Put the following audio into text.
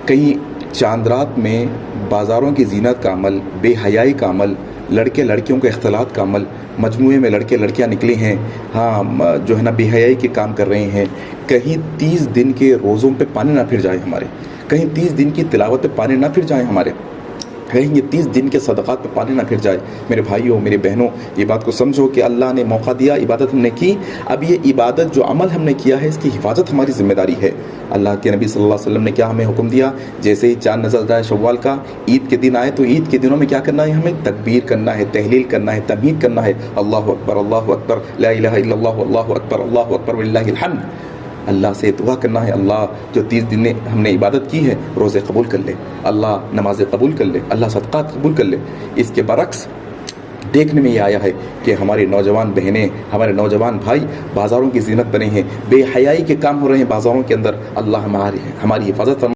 کہیں چاند رات میں بازاروں کی زینت کا عمل، بے حیائی کا عمل، لڑکے لڑکیوں کے اختلاط کا عمل، مجموعے میں لڑکے لڑکیاں نکلے ہیں، جو ہے نا بے حیائی کے کام کر رہے ہیں، کہیں 30 دن کے روزوں پہ پانی نہ پھر جائے ہمارے، کہیں 30 دن کی تلاوت پہ پانی نہ پھر جائے ہمارے، کہیں یہ 30 دن کے صدقات پہ پانی نہ پھر جائے۔ میرے بھائیوں، میرے بہنوں، یہ بات کو سمجھو کہ اللہ نے موقع دیا، عبادت ہم نے کی، اب یہ عبادت جو عمل ہم نے کیا ہے اس کی حفاظت ہماری ذمہ داری ہے۔ اللہ کے نبی صلی اللہ علیہ وسلم نے کیا ہمیں حکم دیا؟ جیسے ہی چاند نظر آتا ہے شوال کا، عید کے دن آئے تو عید کے دنوں میں کیا کرنا ہے؟ ہمیں تکبیر کرنا ہے، تحلیل کرنا ہے، تحمید کرنا ہے، اللہ اکبر اللہ اکبر، لا الہ الا اللہ، اللہ اکبر وللہ الحمد۔ اللہ سے دعا کرنا ہے، اللہ جو 30 دن ہم نے عبادت کی ہے روزے قبول کر لے، اللہ نمازیں قبول کر لے، اللہ صدقات قبول کر لے۔ اس کے برعکس دیکھنے میں یہ آیا ہے کہ ہماری نوجوان بہنیں، ہمارے نوجوان بھائی بازاروں کی زینت بنے ہیں، بے حیائی کے کام ہو رہے ہیں بازاروں کے اندر۔ اللہ ہماری حفاظت فرمائے۔